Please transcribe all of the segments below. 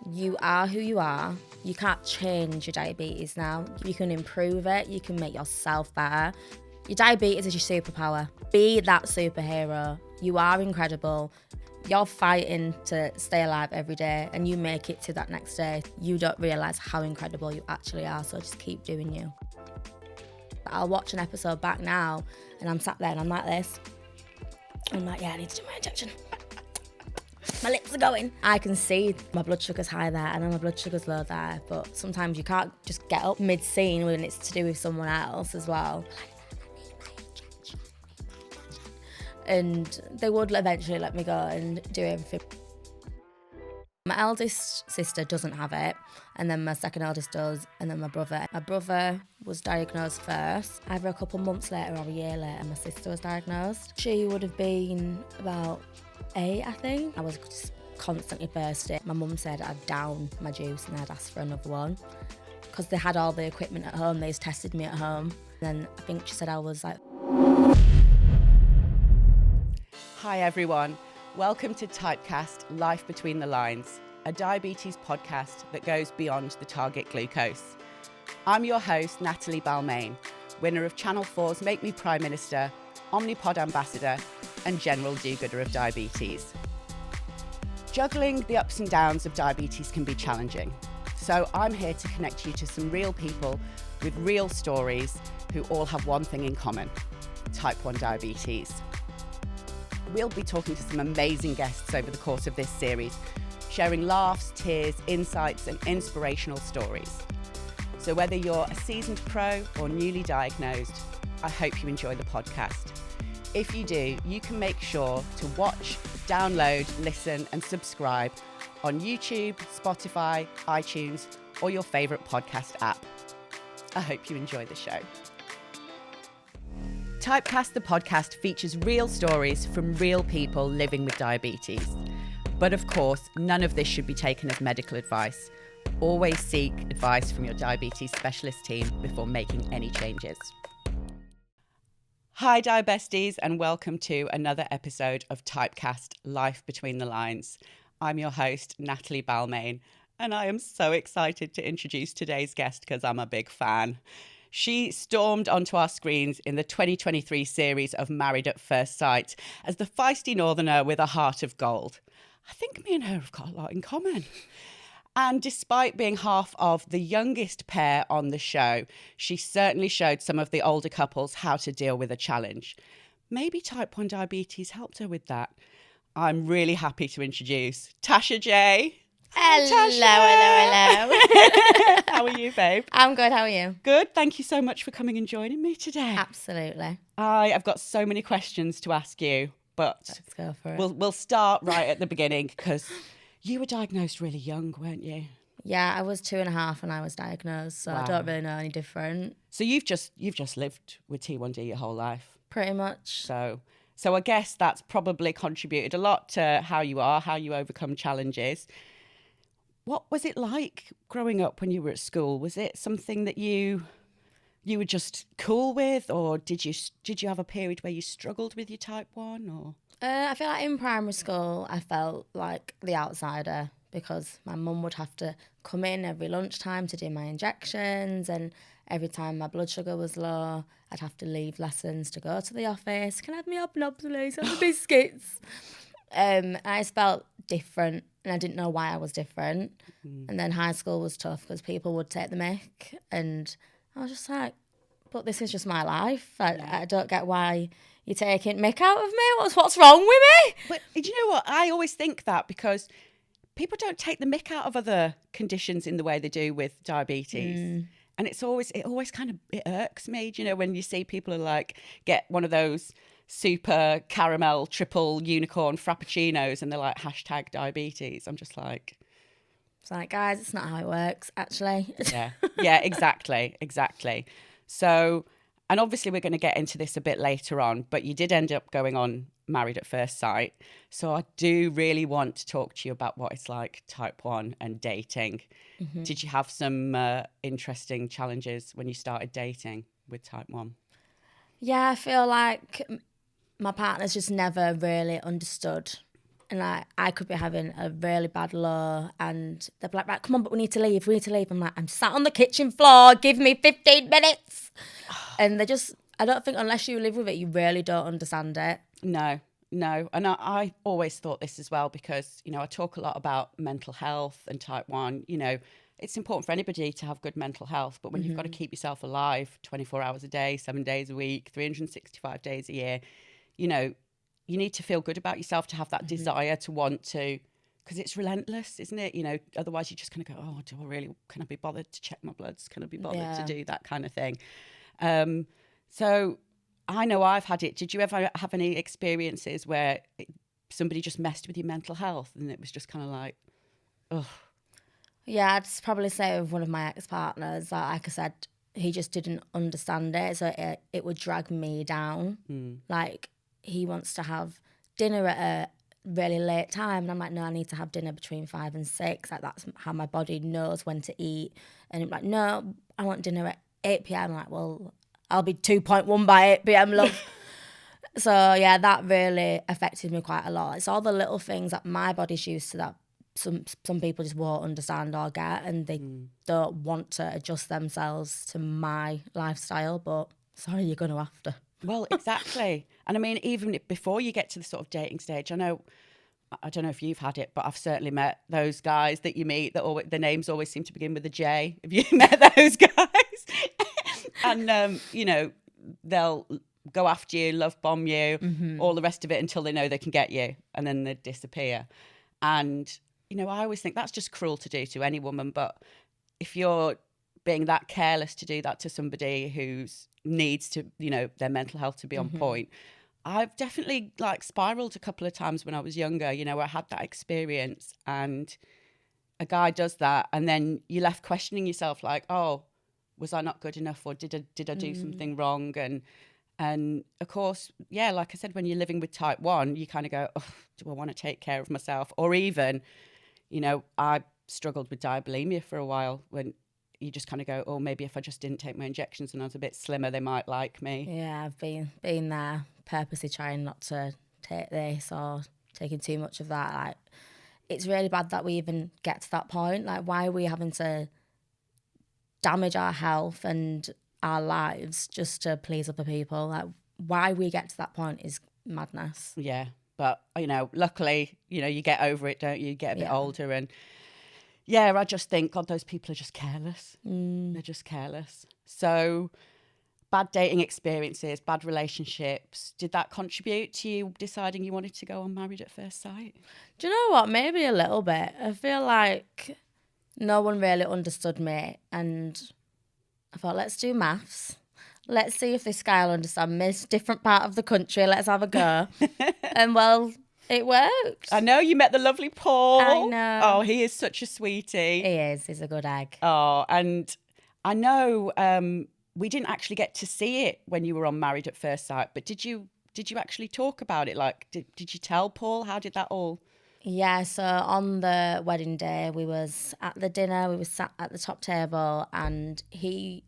You are who you are. You can't change your diabetes now. You can improve it. You can make yourself better. Your diabetes is your superpower. Be that superhero. You are incredible. You're fighting to stay alive every day and you make it to that next day. You don't realise how incredible you actually are, so just keep doing you. I'll watch an episode back now and I'm sat there and I'm like this. I'm like, yeah, I need to do my injection. My lips are going. I can see my blood sugar's high there and my blood sugar's low there, but sometimes you can't just get up mid-scene when it's to do with someone else as well. And they would eventually let me go and do everything. My eldest sister doesn't have it, and then my second eldest does, and then my brother. My brother was diagnosed first. Either a couple months later or a year later, my sister was diagnosed. She would have been about 8, I think. I was just constantly thirsty. My mum said I'd down my juice and I'd ask for another one. Because they had all the equipment at home, they just tested me at home. And then I think she said I was like... Hi everyone, welcome to Typecast Life Between the Lines, a diabetes podcast that goes beyond the target glucose. I'm your host, Natalie Balmain, winner of Channel 4's Make Me Prime Minister, Omnipod Ambassador, and General Do-Gooder of Diabetes. Juggling the ups and downs of diabetes can be challenging, so I'm here to connect you to some real people with real stories who all have one thing in common: type 1 diabetes. We'll be talking to some amazing guests over the course of this series, sharing laughs, tears, insights, and inspirational stories. So whether you're a seasoned pro or newly diagnosed, I hope you enjoy the podcast. If you do, you can make sure to watch, download, listen, and subscribe on YouTube, Spotify, iTunes, or your favorite podcast app. I hope you enjoy the show. Typecast the podcast features real stories from real people living with diabetes. But of course, none of this should be taken as medical advice. Always seek advice from your diabetes specialist team before making any changes. Hi Diabesties, and welcome to another episode of Typecast Life Between the Lines. I'm your host, Natalie Balmain, and I am so excited to introduce today's guest because I'm a big fan. She stormed onto our screens in the 2023 series of Married at First Sight as the feisty northerner with a heart of gold. I think me and her have got a lot in common. And despite being half of the youngest pair on the show, she certainly showed some of the older couples how to deal with a challenge. Maybe type 1 diabetes helped her with that. I'm really happy to introduce Tasha J. Hello. How are you, babe? I'm good, how are you? Good. Thank you so much for coming and joining me today. Absolutely. I've got so many questions to ask you, but Let's go for it. we'll start right at the beginning because you were diagnosed really young, weren't you? Yeah, I was 2.5 when I was diagnosed, so Wow. I don't really know any different. So you've just lived with T1D your whole life. Pretty much. So I guess that's probably contributed a lot to how you are, how you overcome challenges. What was it like growing up when you were at school? Was it something that you were just cool with, or did you have a period where you struggled with your type 1? Or I feel like in primary school I felt like the outsider because my mum would have to come in every lunchtime to do my injections, and every time my blood sugar was low I'd have to leave lessons to go to the office. Can I have my hobnobs, please? Have the biscuits. I just felt different and I didn't know why I was different. And then high school was tough because people would take the mick and I was just like, but this is just my life. I don't get why you're taking mick out of me. What's wrong with me? But do you know what? I always think that because people don't take the mick out of other conditions in the way they do with diabetes. And it always kind of, it irks me, do you know, when you see people are like, get one of those super caramel triple unicorn frappuccinos and they're like #diabetes. I'm just like... It's like, guys, it's not how it works, actually. Yeah, exactly. So, and obviously we're going to get into this a bit later on, but you did end up going on Married at First Sight. So I do really want to talk to you about what it's like type 1 and dating. Mm-hmm. Did you have some interesting challenges when you started dating with type 1? Yeah, I feel like my partner's just never really understood And I could be having a really bad low, and they're like, right, come on, but we need to leave. I'm like, I'm sat on the kitchen floor. Give me 15 minutes. And they just, I don't think unless you live with it, you really don't understand it. No. And I always thought this as well because, I talk a lot about mental health and type 1. It's important for anybody to have good mental health, but when you've got to keep yourself alive 24 hours a day, 7 days a week, 365 days a year, you need to feel good about yourself to have that desire to want to, because it's relentless, isn't it? Otherwise you're just going to go, oh, can I be bothered to check my bloods? Can I be bothered to do that kind of thing? So I know I've had it. Did you ever have any experiences where somebody just messed with your mental health and it was just kind of like, ugh? Yeah, I'd probably say with one of my ex-partners, like I said, he just didn't understand it. So it would drag me down. Like, he wants to have dinner at a really late time. And I'm like, no, I need to have dinner between 5 and 6. Like, that's how my body knows when to eat. And I'm like, no, I want dinner at 8 p.m. I'm like, well, I'll be 2.1 by 8 p.m, love. So, yeah, that really affected me quite a lot. It's all the little things that my body's used to that some people just won't understand or get, and they don't want to adjust themselves to my lifestyle. But sorry, you're going to have to. Well, exactly. And I mean, even before you get to the sort of dating stage, I don't know if you've had it, but I've certainly met those guys that you meet that the names always seem to begin with a J. Have you met those guys? And, they'll go after you, love bomb you, all the rest of it until they know they can get you, and then they disappear. And, I always think that's just cruel to do to any woman. But if you're being that careless to do that to somebody who needs to, their mental health to be on point, I've definitely spiraled a couple of times when I was younger. I had that experience, and a guy does that, and then you're left questioning yourself, like, oh, was I not good enough, or did I do something wrong? And of course, yeah, like I said, when you're living with type 1, you kind of go, oh, do I want to take care of myself? Or even, I struggled with diabulimia for a while, when you just kind of go, oh, maybe if I just didn't take my injections and I was a bit slimmer, they might like me. Yeah, I've been there, purposely trying not to take this or taking too much of that. Like, it's really bad that we even get to that point. Like, why are we having to damage our health and our lives just to please other people? Like, why we get to that point is madness. Yeah, but luckily, you get over it, don't you? You get a bit older, and yeah, I just think, God, those people are just careless. They're just careless. So, bad dating experiences, bad relationships, did that contribute to you deciding you wanted to go on Married at First Sight? Do you know what? Maybe a little bit. I feel like no one really understood me, and I thought, let's do maths. Let's see if this guy will understand me. It's a different part of the country. Let's have a go. And well, it worked. I know, you met the lovely Paul. I know. Oh, he is such a sweetie. He is. He's a good egg. Oh, and I know we didn't actually get to see it when you were on Married at First Sight, but did you actually talk about it? Like, did you tell Paul? How did that all? Yeah, so on the wedding day, we was at the dinner, we was sat at the top table, and he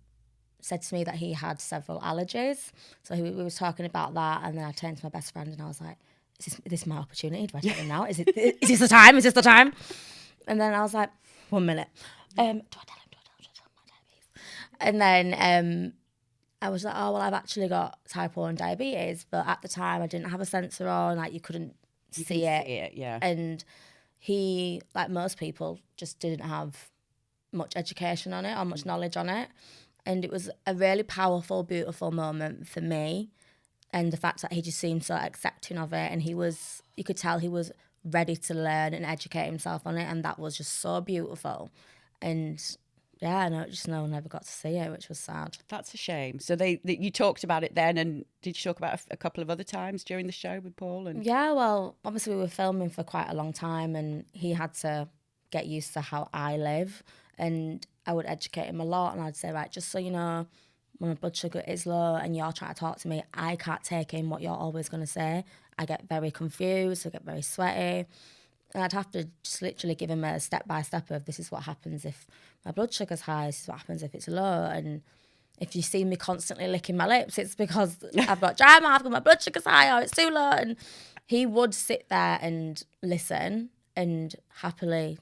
said to me that he had several allergies. So we was talking about that, and then I turned to my best friend and I was like, is this my opportunity? Do I tell him now? Is this the time? Is this the time? And then I was like, 1 minute. Do I tell him my diabetes? And then I was like, oh, well, I've actually got type 1 diabetes. But at the time, I didn't have a sensor on. Like, you couldn't see it. Yeah. And he, like most people, just didn't have much education on it or much knowledge on it. And it was a really powerful, beautiful moment for me. And the fact that he just seemed so accepting of it, and you could tell he was ready to learn and educate himself on it, and that was just so beautiful. And yeah, no one ever got to see it, which was sad. That's a shame. So you talked about it then, and did you talk about it a couple of other times during the show with Paul? And yeah, well, obviously we were filming for quite a long time, and he had to get used to how I live, and I would educate him a lot, and I'd say, right, just so you know, when my blood sugar is low and you're trying to talk to me, I can't take in what you're always going to say. I get very confused, I get very sweaty. And I'd have to just literally give him a step-by-step of, this is what happens if my blood sugar's high, this is what happens if it's low. And if you see me constantly licking my lips, it's because I've got dry mouth and my blood sugar's high or it's too low. And he would sit there and listen and happily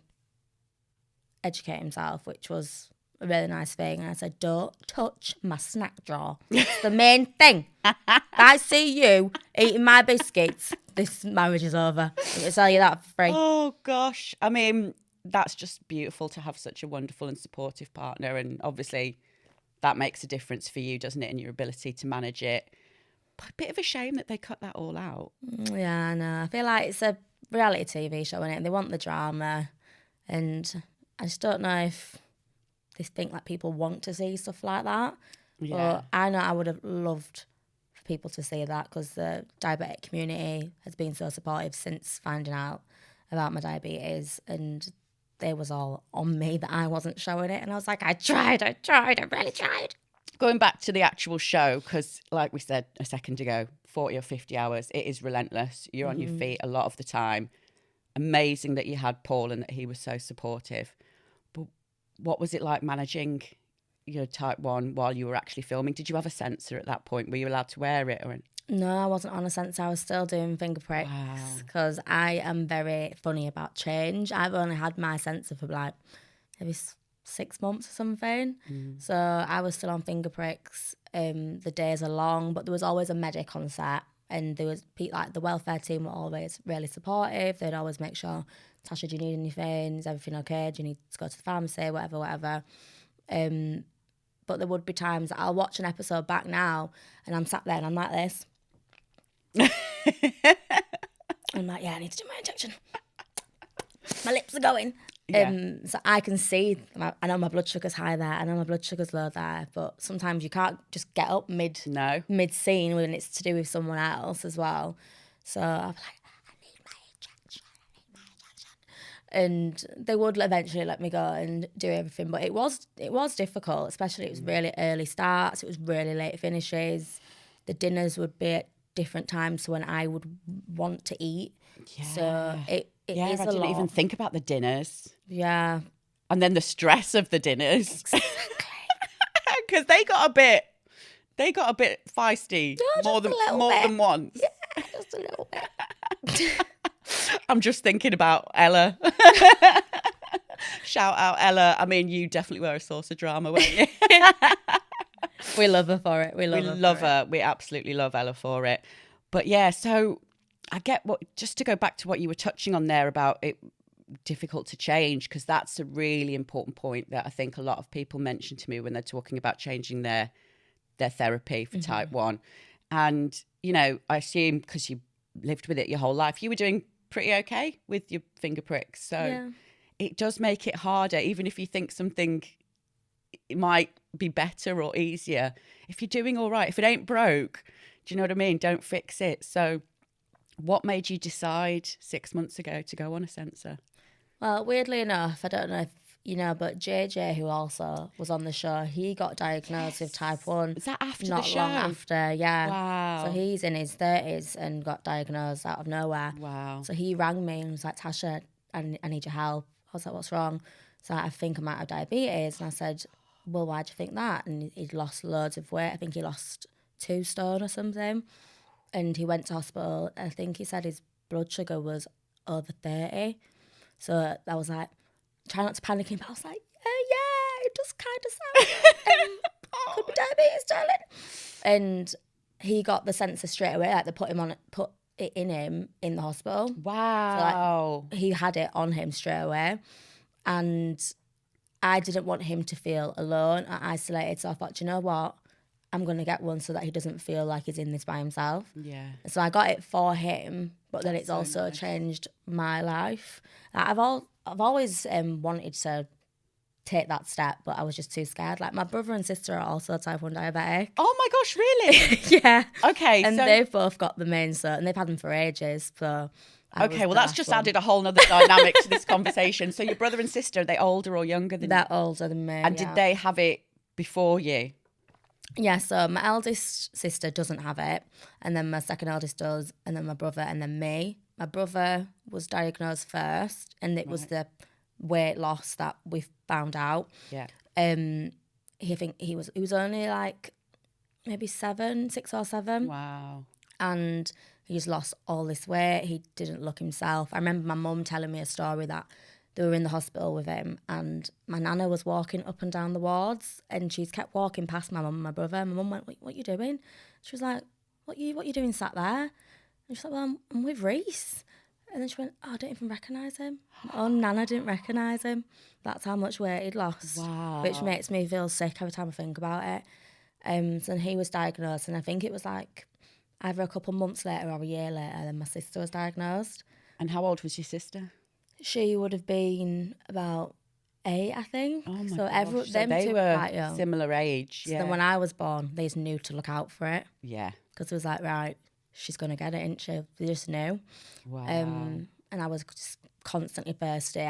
educate himself, which was a really nice thing. And I said, don't touch my snack drawer. It's the main thing. If I see you eating my biscuits, this marriage is over. I'm going to tell you that for free. Oh, gosh. I mean, that's just beautiful to have such a wonderful and supportive partner. And obviously that makes a difference for you, doesn't it, in your ability to manage it. But a bit of a shame that they cut that all out. Yeah, I know. I feel like it's a reality TV show, innit? And they want the drama. And I just don't know if they think like people want to see stuff like that. Yeah. But I know I would have loved for people to see that, because the diabetic community has been so supportive since finding out about my diabetes, and they was all on me that I wasn't showing it. And I was like, I really tried. Going back to the actual show, because like we said a second ago, 40 or 50 hours, it is relentless. You're on your feet a lot of the time. Amazing that you had Paul and that he was so supportive. But what was it like managing your type 1 while you were actually filming? Did you have a sensor at that point? Were you allowed to wear it? No, I wasn't on a sensor. I was still doing finger pricks, because I am very funny about change. I've only had my sensor for like maybe 6 months or something. So I was still on finger pricks. The days are long, but there was always a medic on set. And there was like the welfare team were always really supportive. They'd always make sure, Tasha, do you need anything? Is everything okay? Do you need to go to the pharmacy? Whatever. But there would be times that I'll watch an episode back now and I'm sat there and I'm like this. I'm like, yeah, I need to do my injection. My lips are going. Yeah. So I can see, I know my blood sugar's high there, I know my blood sugar's low there, but sometimes you can't just get up mid-scene when it's to do with someone else as well. So I'm like, I need my injection. And they would eventually let me go and do everything, but it was difficult, especially it was really early starts, it was really late finishes. The dinners would be at different times to when I would want to eat. Yeah. So it is a lot. I didn't even think about the dinners. Yeah. And then the stress of the dinners. Exactly. Because they got a bit feisty. No, more than once. Yeah, just a little bit. I'm just thinking about Ella. Shout out Ella. I mean, you definitely were a source of drama, weren't you? We love her for it. We love her. We absolutely love Ella for it. But yeah, so I get just to go back to what you were touching on there about it difficult to change, because that's a really important point that I think a lot of people mention to me when they're talking about changing their therapy for type 1. And, you know, I assume because you lived with it your whole life, you were doing pretty okay with your finger pricks. So it does make it harder, even if you think something it might be better or easier. If you're doing all right, if it ain't broke, do you know what I mean? Don't fix it. So what made you decide 6 months ago to go on a sensor? Well, weirdly enough, I don't know if you know, but JJ, who also was on the show, he got diagnosed with type 1. Is that after not the show? long after, yeah. Wow. So he's in his 30s and got diagnosed out of nowhere. Wow. So he rang me and was like, Tasha, I need your help. I was like, what's wrong? So I think I might have diabetes. And I said, well, why do you think that? And he'd lost loads of weight. I think he lost 2 stone or something. And he went to hospital. I think he said his blood sugar was over 30. So I was like, try not to panic him, but I was like, yeah, it does kind of sound could be diabetes, darling. And he got the sensor straight away. Like they put it in him in the hospital. Wow. So, like, he had it on him straight away. And I didn't want him to feel alone or isolated. So I thought, you know what? I'm going to get one so that he doesn't feel like he's in this by himself. Yeah. So I got it for him, but then it's so also nice. Changed my life. Like, I've always wanted to take that step, but I was just too scared. Like, my brother and sister are also type 1 diabetic. Oh my gosh, really? Yeah. Okay. And so they've both got the main cert, and they've had them for ages. So okay, well, that's just added a whole nother dynamic to this conversation. So your brother and sister, are they older or younger than you? They're older than me. And did they have it before you? Yeah, so my eldest sister doesn't have it, and then my second eldest does, and then my brother, and then me. My brother was diagnosed first, and it was the weight loss that we found out. Yeah. He was only like maybe 6 or 7. Wow. And He's lost all this weight. He didn't look himself. I remember my mum telling me a story that they were in the hospital with him and my nana was walking up and down the wards and she's kept walking past my mum and my brother. My mum went, what are you doing? She was like, what you doing sat there? And she's like, well, I'm with Reese. And then she went, oh, I don't even recognise him. Oh, Nana didn't recognise him. That's how much weight he'd lost. Wow. Which makes me feel sick every time I think about it. So he was diagnosed and I think it was like either a couple months later or a year later then my sister was diagnosed. And how old was your sister? She would have been about 8, I think. Oh my so gosh. Them they two were quite young. similar age. So then when I was born, they just knew to look out for it. Yeah. Because it was like, right, she's going to get it, isn't she? They just knew. Wow. And I was just constantly thirsty.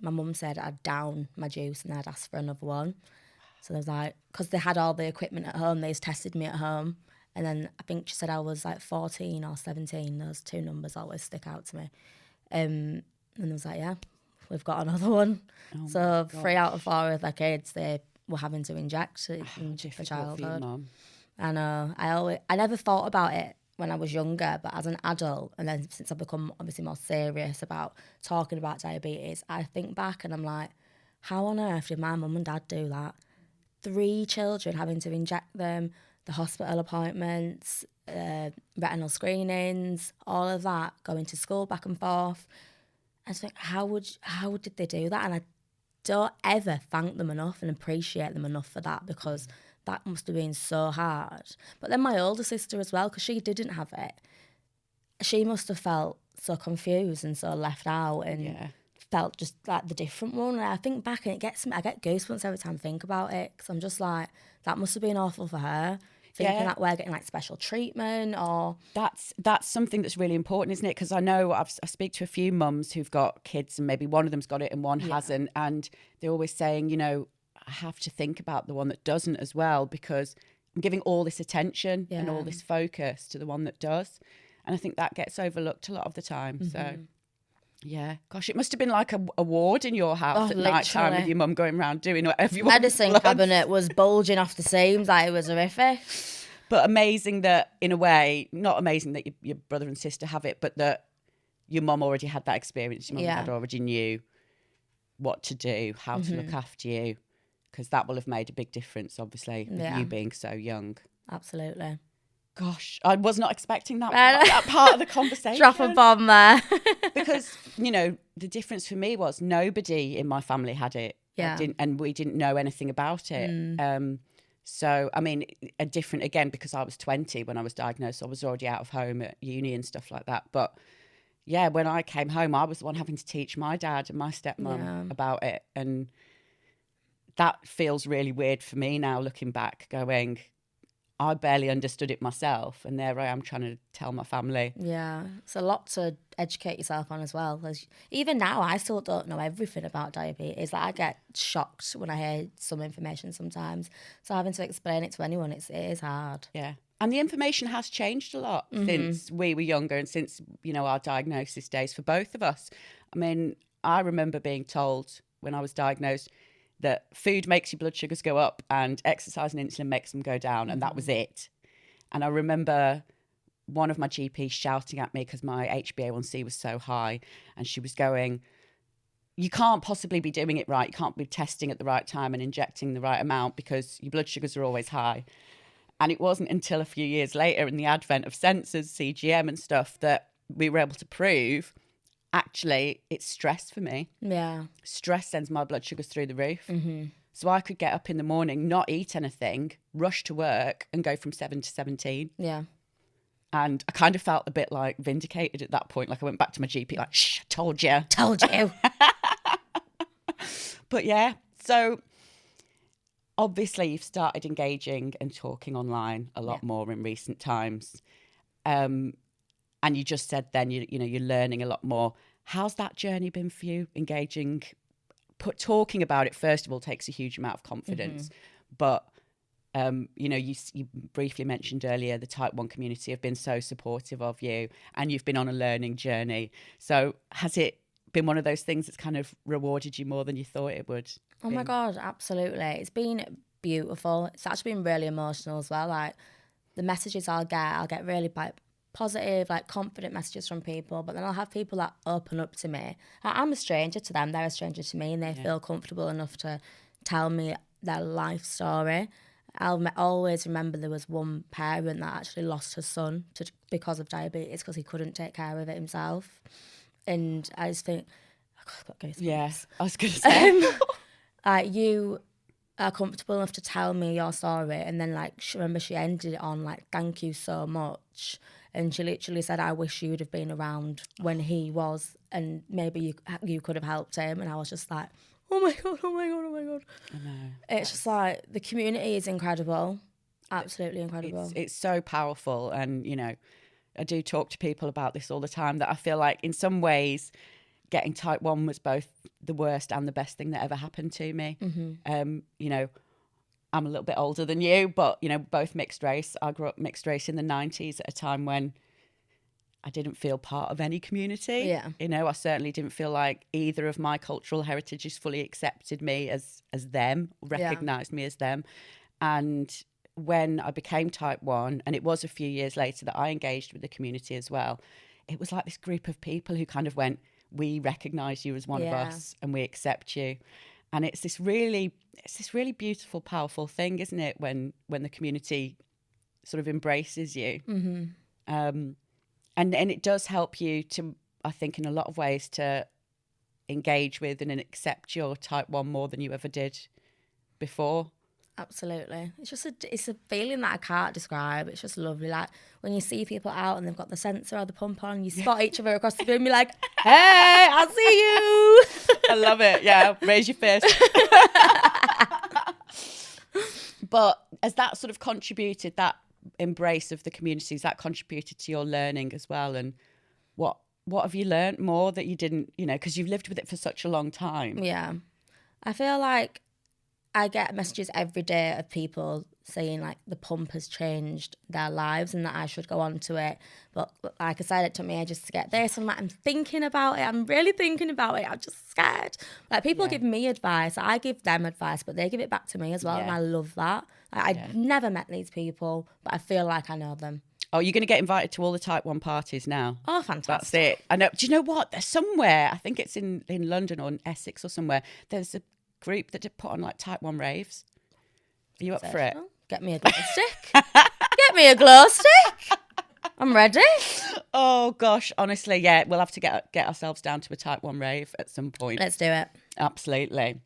My mum said I'd down my juice and I'd ask for another one. So there was like, because they had all the equipment at home, they just tested me at home. And then I think she said I was like 14 or 17. Those two numbers always stick out to me. And I was like, yeah, we've got another one. Oh so 3 out of 4 of their kids, they were having to inject for childhood. I know. I never thought about it when I was younger, but as an adult, and then since I've become obviously more serious about talking about diabetes, I think back and I'm like, how on earth did my mum and dad do that? 3 children having to inject them, the hospital appointments, retinal screenings, all of that, going to school back and forth. I just think, how did they do that? And I don't ever thank them enough and appreciate them enough for that because that must have been so hard. But then my older sister as well, because she didn't have it, she must have felt so confused and so left out and felt just like the different one. And I think back and I get goosebumps every time I think about it because I'm just like, that must have been awful for her. Thinking that we're getting like special treatment or... That's something that's really important, isn't it? Because I know I speak to a few mums who've got kids and maybe one of them's got it and one hasn't. And they're always saying, you know, I have to think about the one that doesn't as well because I'm giving all this attention and all this focus to the one that does. And I think that gets overlooked a lot of the time. Mm-hmm. So, yeah. Gosh, it must have been like a ward in your house at night time with your mum going around doing whatever you want. Medicine cabinet was bulging off the seams. Like, it was horrific. But amazing that, in a way, not amazing that your brother and sister have it, but that your mum already had that experience. Your mum and dad already knew what to do, how to look after you, because that will have made a big difference, obviously, with you being so young. Absolutely. Gosh, I was not expecting that part of the conversation. Drop a bomb there. Because, you know, the difference for me was nobody in my family had it. Yeah. And we didn't know anything about it. So, I mean, different again, because I was 20 when I was diagnosed. So I was already out of home at uni and stuff like that. But yeah, when I came home, I was the one having to teach my dad and my stepmom about it. And that feels really weird for me now, looking back, going... I barely understood it myself, and there I am trying to tell my family. Yeah, it's a lot to educate yourself on as well. Even now, I still don't know everything about diabetes. Like, I get shocked when I hear some information sometimes. So having to explain it to anyone, it is hard. Yeah, and the information has changed a lot since we were younger and since, you know, our diagnosis days for both of us. I mean, I remember being told when I was diagnosed that food makes your blood sugars go up and exercise and insulin makes them go down, and that was it. And I remember one of my GPs shouting at me because my HbA1c was so high, and she was going, you can't possibly be doing it right. You can't be testing at the right time and injecting the right amount because your blood sugars are always high. And it wasn't until a few years later, in the advent of sensors, CGM and stuff, that we were able to prove actually, it's stress for me. Yeah. Stress sends my blood sugars through the roof. Mm-hmm. So I could get up in the morning, not eat anything, rush to work and go from 7 to 17. Yeah. And I kind of felt a bit like vindicated at that point. Like I went back to my GP like, shh, I told you. Told you. But yeah, so obviously you've started engaging and talking online a lot more in recent times. And you just said then, you know, you're learning a lot more. How's that journey been for you? Engaging, talking about it, first of all, takes a huge amount of confidence. But, you know, you briefly mentioned earlier, the type 1 community have been so supportive of you and you've been on a learning journey. So has it been one of those things that's kind of rewarded you more than you thought it would? Oh my God, absolutely. It's been beautiful. It's actually been really emotional as well. Like the messages I'll get really positive, like confident messages from people, but then I'll have people that open up to me. I'm a stranger to them, they're a stranger to me, and they feel comfortable enough to tell me their life story. I'll always remember there was one parent that actually lost her son because of diabetes, because he couldn't take care of it himself. And I just think, I've got goosebumps. Yeah, I was going to say. You are comfortable enough to tell me your story, and then like remember she ended it on like, thank you so much, and she literally said, I wish you'd have been around when he was, and maybe you could have helped him. And I was just like, oh my god, oh my god, oh my god. I know. It's just like, the community is incredible, absolutely incredible. It's so powerful, and you know, I do talk to people about this all the time, that I feel like in some ways getting type 1 was both the worst and the best thing that ever happened to me. You know, I'm a little bit older than you, but you know, both mixed race. I grew up mixed race in the 90s at a time when I didn't feel part of any community. Yeah. You know, I certainly didn't feel like either of my cultural heritages fully accepted me as them, recognised me as them. And when I became type 1, and it was a few years later that I engaged with the community as well, it was like this group of people who kind of went, we recognise you as one of us and we accept you. And it's this really beautiful, powerful thing, isn't it, when the community sort of embraces you. And it does help you to, I think, in a lot of ways, to engage with and accept your type 1 more than you ever did before. Absolutely. It's a feeling that I can't describe. It's just lovely. Like when you see people out and they've got the sensor or the pump on, you spot each other across the room, you're like, hey, I see you. I love it. Yeah, raise your fist. But has that sort of contributed, that embrace of the communities, that contributed to your learning as well? And what have you learned more that you didn't, you know, because you've lived with it for such a long time? Yeah. I feel like I get messages every day of people saying like the pump has changed their lives and that I should go on to it. But like I said, it took me ages to get this. I'm like, I'm thinking about it. I'm really thinking about it. I'm just scared. Like people give me advice. I give them advice, but they give it back to me as well. And I love that. Like, I've never met these people, but I feel like I know them. Oh, you're going to get invited to all the type 1 parties now. Oh, fantastic. That's it. I know. Do you know what? There's somewhere, I think it's in London or in Essex or somewhere, there's a group that put on like type 1 raves. Are you up for it? Get me a glow stick. Get me a glow stick. I'm ready. Oh gosh, honestly, yeah, we'll have to get ourselves down to a type 1 rave at some point. Let's do it. Absolutely.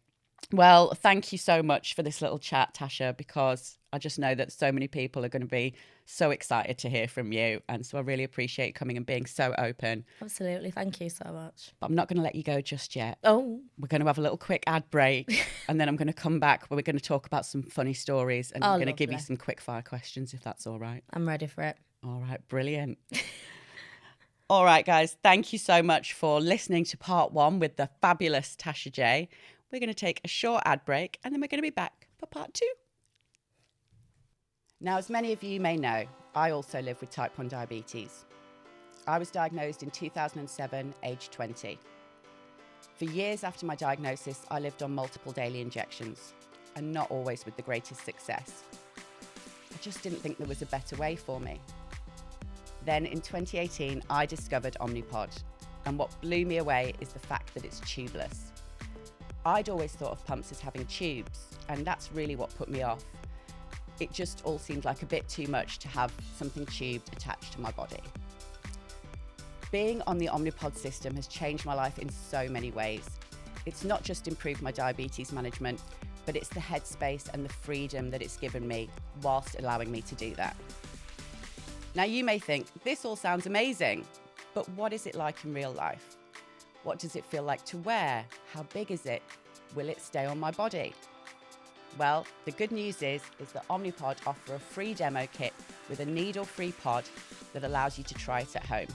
Well, thank you so much for this little chat, Tasha, because I just know that so many people are going to be so excited to hear from you. And so I really appreciate coming and being so open. Absolutely. Thank you so much. But I'm not going to let you go just yet. Oh. We're going to have a little quick ad break and then I'm going to come back where we're going to talk about some funny stories and I'm going to give you some quick fire questions if that's all right. I'm ready for it. All right. Brilliant. All right, guys. Thank you so much for listening to part 1 with the fabulous Tasha J. We're going to take a short ad break and then we're going to be back for part 2. Now, as many of you may know, I also live with type 1 diabetes. I was diagnosed in 2007, age 20. For years after my diagnosis, I lived on multiple daily injections, and not always with the greatest success. I just didn't think there was a better way for me. Then in 2018, I discovered Omnipod, and what blew me away is the fact that it's tubeless. I'd always thought of pumps as having tubes, and that's really what put me off. It just all seemed like a bit too much to have something tubed attached to my body. Being on the Omnipod system has changed my life in so many ways. It's not just improved my diabetes management, but it's the headspace and the freedom that it's given me whilst allowing me to do that. Now you may think, this all sounds amazing, but what is it like in real life? What does it feel like to wear? How big is it? Will it stay on my body? Well, the good news is that Omnipod offer a free demo kit with a needle-free pod that allows you to try it at home.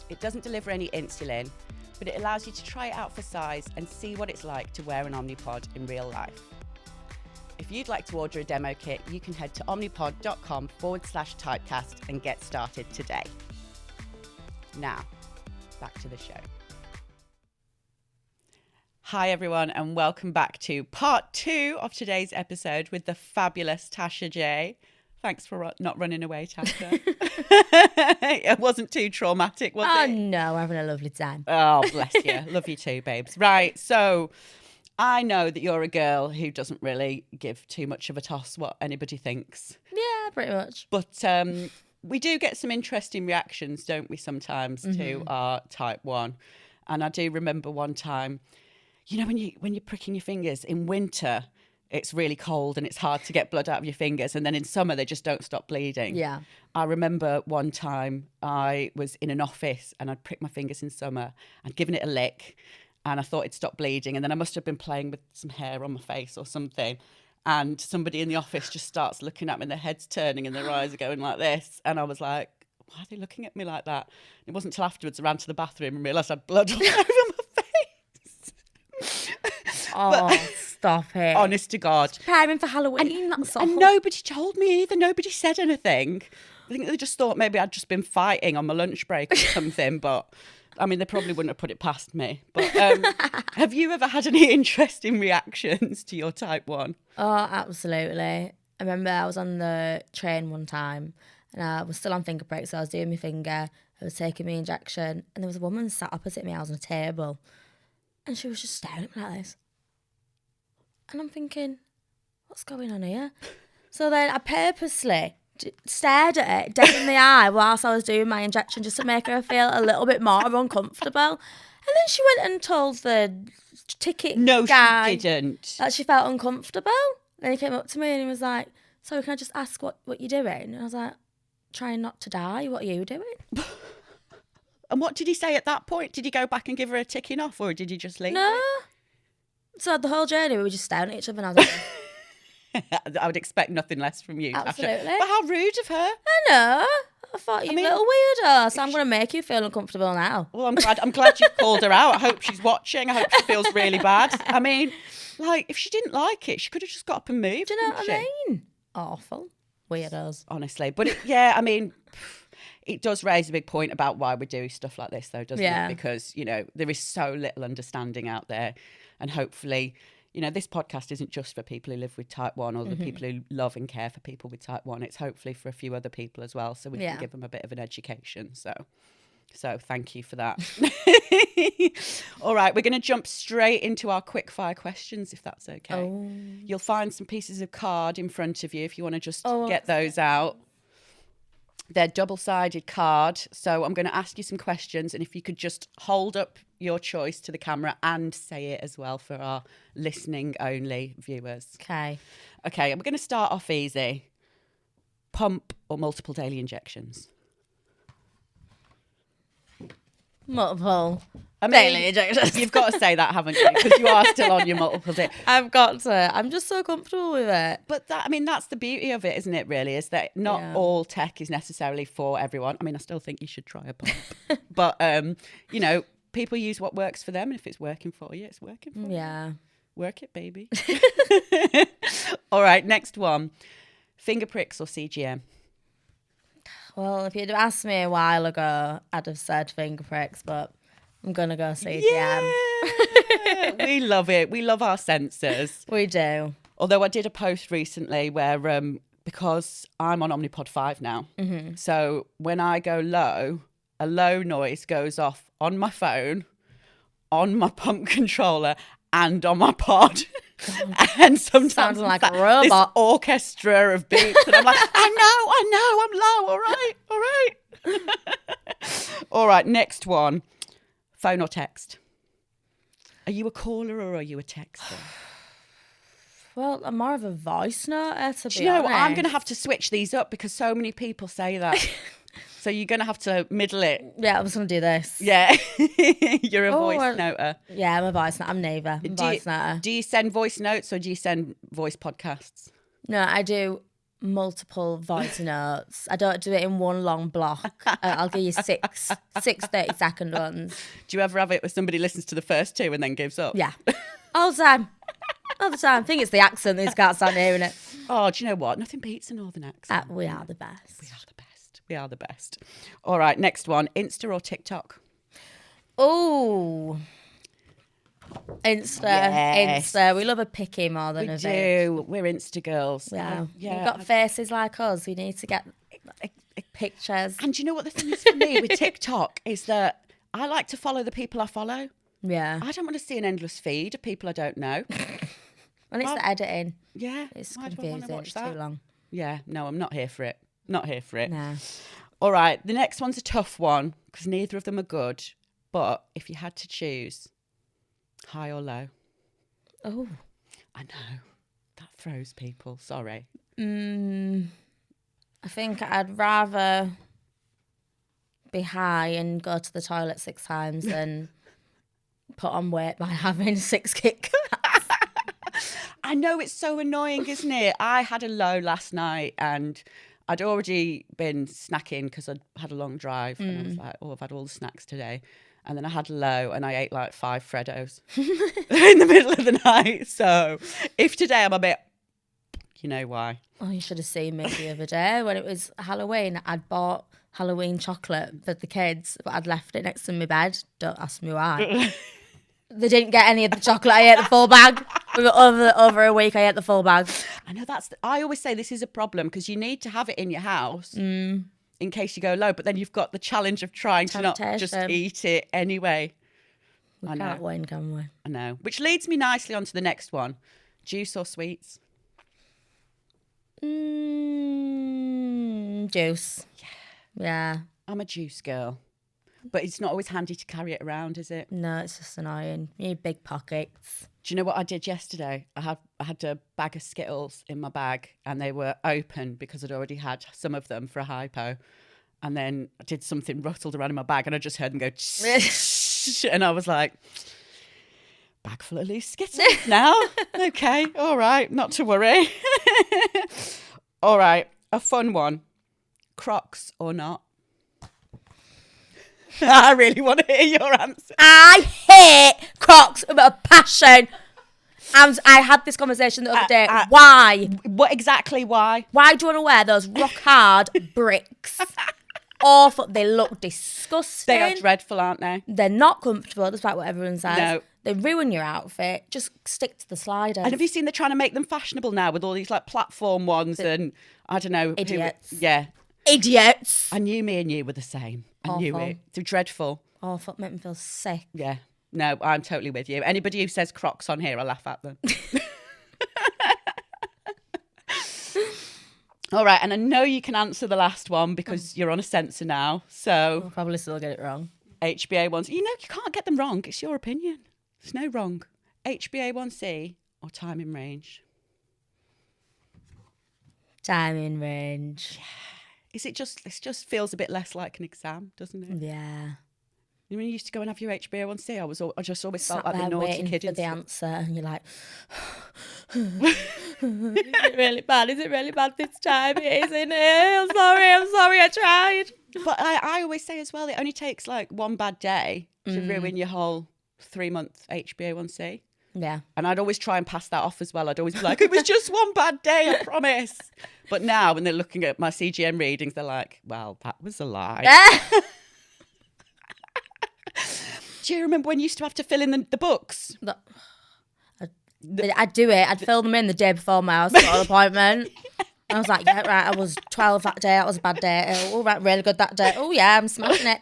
It doesn't deliver any insulin, but it allows you to try it out for size and see what it's like to wear an Omnipod in real life. If you'd like to order a demo kit, you can head to omnipod.com/typecast and get started today. Now, back to the show. Hi everyone and welcome back to part 2 of today's episode with the fabulous Tasha J. Thanks for not running away, Tasha. It wasn't too traumatic, was it? Oh, no, we're having a lovely time. Oh, bless you. Love you too, babes. Right, so I know that you're a girl who doesn't really give too much of a toss what anybody thinks. Yeah, pretty much. But we do get some interesting reactions, don't we, sometimes to our type 1. And I do remember one time, you know, when you're pricking your fingers in winter, it's really cold and it's hard to get blood out of your fingers. And then in summer, they just don't stop bleeding. Yeah. I remember one time I was in an office and I'd pricked my fingers in summer. I'd given it a lick and I thought it'd stop bleeding. And then I must have been playing with some hair on my face or something. And somebody in the office just starts looking at me and their head's turning and their eyes are going like this. And I was like, why are they looking at me like that? It wasn't until afterwards I ran to the bathroom and realised I had blood all over my face. Oh, stop it. Honest to God. Preparing for Halloween, that's all. And nobody told me either. Nobody said anything. I think they just thought maybe I'd just been fighting on my lunch break or something. But, I mean, they probably wouldn't have put it past me. But have you ever had any interesting reactions to your type 1? Oh, absolutely. I remember I was on the train one time and I was still on finger pricks, so I was doing my finger, I was taking my injection, and there was a woman sat opposite me. I was on a table and she was just staring at me like this. And I'm thinking, what's going on here? So then I purposely stared at it dead in the eye whilst I was doing my injection just to make her feel a little bit more uncomfortable. And then she went and told the ticket guy she didn't. that she felt uncomfortable. Then he came up to me and he was like, sorry, can I just ask what you're doing? And I was like, trying not to die. What are you doing? And what did he say at that point? Did he go back and give her a ticking off or did he just leave? No. So the whole journey we were just staring at each other and I was like, I would expect nothing less from you, absolutely. Tasha. But how rude of her. I know. I thought, you little weirdo. So I'm going to make you feel uncomfortable now. Well, I'm glad you called her out. I hope she's watching. I hope she feels really bad. I mean, like, if she didn't like it, she could have just got up and moved. Do you know what I mean? Awful. Weirdos. Honestly. But I mean, it does raise a big point about why we do stuff like this, though, doesn't it? Because, you know, there is so little understanding out there. And hopefully, you know, this podcast isn't just for people who live with type 1 or the people who love and care for people with type 1. It's hopefully for a few other people as well. So we can give them a bit of an education. So thank you for that. All right, we're going to jump straight into our quick fire questions, if that's okay. Oh. You'll find some pieces of card in front of you if you want to just get those out. They're double-sided card. So I'm going to ask you some questions. And if you could just hold up your choice to the camera and say it as well for our listening-only viewers. Okay. Okay, I'm going to start off easy. Pump or multiple daily injections? Multiple daily injections. You've got to say that, haven't you? Because you are still on your multiple daily. I've got to. I'm just so comfortable with it. But that's the beauty of it, isn't it, really? Is that not all tech is necessarily for everyone. I mean, I still think you should try a pump. But, you know, people use what works for them. And if it's working for you, it's working for you. Yeah. Work it, baby. All right, next one. Finger pricks or CGM? Well, if you'd have asked me a while ago, I'd have said finger pricks, but I'm going to go CGM. Yeah. We love it. We love our sensors. We do. Although I did a post recently where, because I'm on Omnipod 5 now, so when I go low, a low noise goes off on my phone, on my pump controller, and on my pod. And sometimes sounds like a robot. This orchestra of beeps. And I'm like, I know, I'm low. All right. All right, next one. Phone or text? Are you a caller or are you a texter? Well, I'm more of a voice noter, to be honest. Do you know what? I'm going to have to switch these up because so many people say that. So you're going to have to middle it. Yeah, I'm just going to do this. Yeah. You're a voice noter. Yeah, I'm a voice noter. I'm neither. I'm a voice noter. Do you send voice notes or do you send voice podcasts? No, I do multiple voice notes. I don't do it in one long block. I'll give you six 30-second ones. Do you ever have it where somebody listens to the first two and then gives up? Yeah. All the time. All the time. I think it's the accent. These can't stand hearing it. Oh, do you know what? Nothing beats a northern accent. We are the best. We are the best. We are the best. All right, next one. Insta or TikTok? Oh. Insta. We love a picky more than a vid. We're Insta girls. Yeah. We've got faces like us. We need to get pictures. And do you know what the thing is for me with TikTok is that I like to follow the people I follow. Yeah. I don't want to see an endless feed of people I don't know. And it's the editing. Yeah. It's confusing. It's too long. Yeah. No, I'm not here for it. Not here for it. No. All right. The next one's a tough one because neither of them are good. But if you had to choose, high or low? Oh. I know. That throws people. Sorry. I think I'd rather be high and go to the toilet 6 times than put on weight by having 6 Kit Kats. I know, it's so annoying, isn't it? I had a low last night and I'd already been snacking because I'd had a long drive and I was like, oh, I've had all the snacks today. And then I had low and I ate like 5 Freddos in the middle of the night. So if today I'm a bit, you know why. Oh, you should have seen me the other day when it was Halloween. I'd bought Halloween chocolate for the kids, but I'd left it next to my bed. Don't ask me why. They didn't get any of the chocolate. I ate the full bag. We were over a week. I ate the full bag. I know I always say this is a problem because you need to have it in your house in case you go low. But then you've got the challenge of trying to not just eat it anyway. We can't win, can we? I know. Which leads me nicely onto the next one. Juice or sweets? Juice. Yeah. I'm a juice girl. But it's not always handy to carry it around, is it? No, it's just annoying. You need big pockets. Do you know what I did yesterday? I had a bag of Skittles in my bag and they were open because I'd already had some of them for a hypo. And then I did something, rustled around in my bag and I just heard them go and I was like, bag full of loose Skittles now. Okay, all right, not to worry. All right, a fun one. Crocs or not? I really want to hear your answer. I hate Crocs with a passion. I had this conversation the other day. Why? What exactly? Why? Why do you want to wear those rock hard bricks? Awful. They look disgusting. They are dreadful, aren't they? They're not comfortable, despite what everyone says. No. They ruin your outfit. Just stick to the sliders. And have you seen they're trying to make them fashionable now with all these like platform ones and I don't know. Idiots. Yeah. Idiots. I knew me and you were the same. I knew it. They're dreadful. Awful. Make me feel sick. Yeah. No, I'm totally with you. Anybody who says Crocs on here, I laugh at them. All right. And I know you can answer the last one because you're on a sensor now. So I'll probably still get it wrong. HbA1c. You know, you can't get them wrong. It's your opinion. There's no wrong. HbA1c or time in range? Time in range. It just feels a bit less like an exam, doesn't it? Yeah. When you used to go and have your HbA1c, I just always felt Sat like the naughty waiting kid. For the answer, and you're like, is it really bad? Is it really bad this time? It is, isn't it? I'm sorry, I tried. But I always say as well, it only takes like one bad day to ruin your whole 3-month HbA1c. Yeah. And I'd always try and pass that off as well. I'd always be like, it was just one bad day, I promise. But now when they're looking at my CGM readings, they're like, well, that was a lie. Do you remember when you used to have to fill in the books? I'd do it. I'd fill them in the day before my hospital appointment. I was like, yeah, right, I was 12 that day. That was a bad day. Oh, right, really good that day. Oh, yeah, I'm smashing it.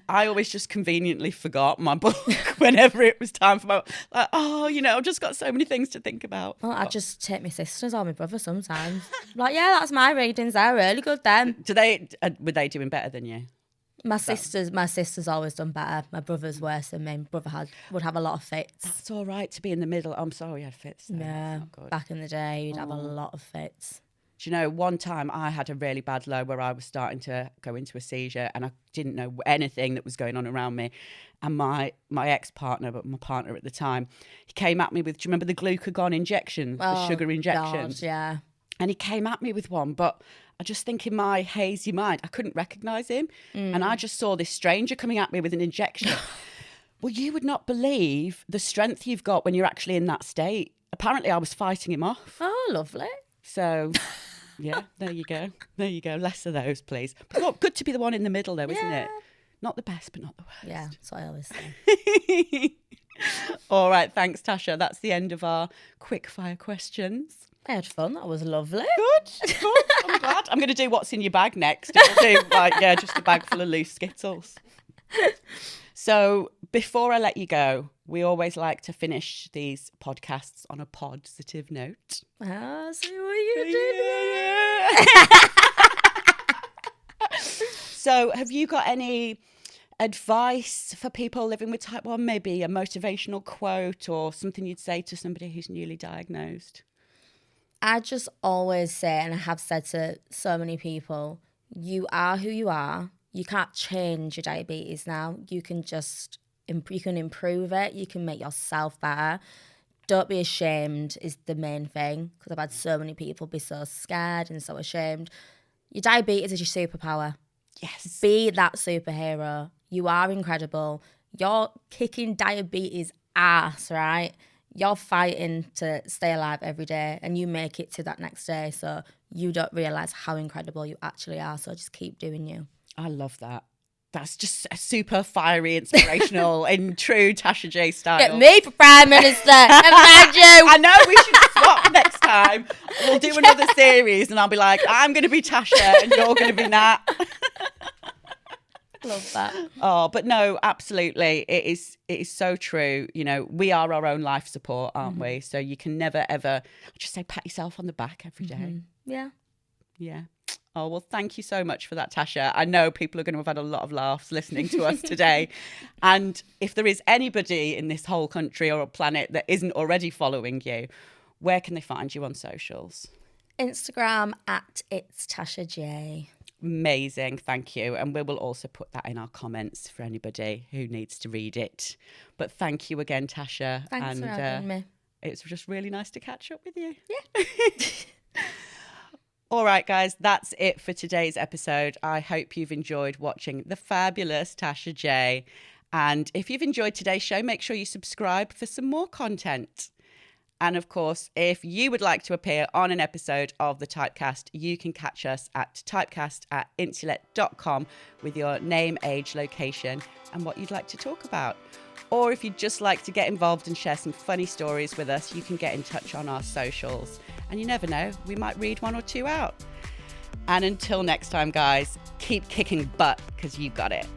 I always just conveniently forgot my book whenever it was time for my... Like, I've just got so many things to think about. Well, I just take my sisters or my brother sometimes. Like, yeah, that's my readings. They're really good then. Were they doing better than you? My sister's always done better. My brother's worse than me. My brother would have a lot of fits. That's all right to be in the middle. I'm sorry you had fits. Though. Yeah, back in the day, you'd have a lot of fits. Do you know, one time I had a really bad low where I was starting to go into a seizure and I didn't know anything that was going on around me. And my ex-partner, but my partner at the time, he came at me with, do you remember the glucagon injections, the sugar injections? God, yeah. And he came at me with one, but I just think in my hazy mind, I couldn't recognise him. And I just saw this stranger coming at me with an injection. Well, you would not believe the strength you've got when you're actually in that state. Apparently, I was fighting him off. Oh, lovely. So, yeah, there you go. There you go. Less of those, please. But what, good to be the one in the middle, though, isn't it? Not the best, but not the worst. Yeah, that's what I always say. All right, thanks, Tasha. That's the end of our quick fire questions. I had fun. That was lovely. Good. I'm glad. I'm going to do what's in your bag next. We'll do just a bag full of loose Skittles. So before I let you go, we always like to finish these podcasts on a positive note. I see what you did. So have you got any advice for people living with type 1? Maybe a motivational quote or something you'd say to somebody who's newly diagnosed? I just always say, and I have said to so many people, you are who you are. You can't change your diabetes now. You can just you can improve it. You can make yourself better. Don't be ashamed is the main thing, because I've had so many people be so scared and so ashamed. Your diabetes is your superpower. Yes. Be that superhero. You are incredible. You're kicking diabetes ass, right? You're fighting to stay alive every day, and you make it to that next day, so you don't realise how incredible you actually are. So just keep doing you. I love that. That's just a super fiery, inspirational, in true Tasha J style. Get me for Prime Minister. Imagine. I know, we should swap next time. We'll do another series, and I'll be like, I'm going to be Tasha, and you're going to be Nat. Love that. Oh, but no, absolutely. It is so true. You know, we are our own life support, aren't we? So you can never, ever, just say, pat yourself on the back every day. Yeah. Yeah. Oh, well, thank you so much for that, Tasha. I know people are going to have had a lot of laughs listening to us today. And if there is anybody in this whole country or planet that isn't already following you, where can they find you on socials? Instagram @It's Tasha J. Amazing, thank you. And we will also put that in our comments for anybody who needs to read it. But thank you again, Tasha. Thanks for having me. It's just really nice to catch up with you. Yeah. All right, guys, that's it for today's episode. I hope you've enjoyed watching the fabulous Tasha J. And if you've enjoyed today's show, make sure you subscribe for some more content. And of course, if you would like to appear on an episode of the Typecast, you can catch us at typecast@insulet.com with your name, age, location, and what you'd like to talk about. Or if you'd just like to get involved and share some funny stories with us, you can get in touch on our socials. And you never know, we might read one or two out. And until next time, guys, keep kicking butt, because you got it.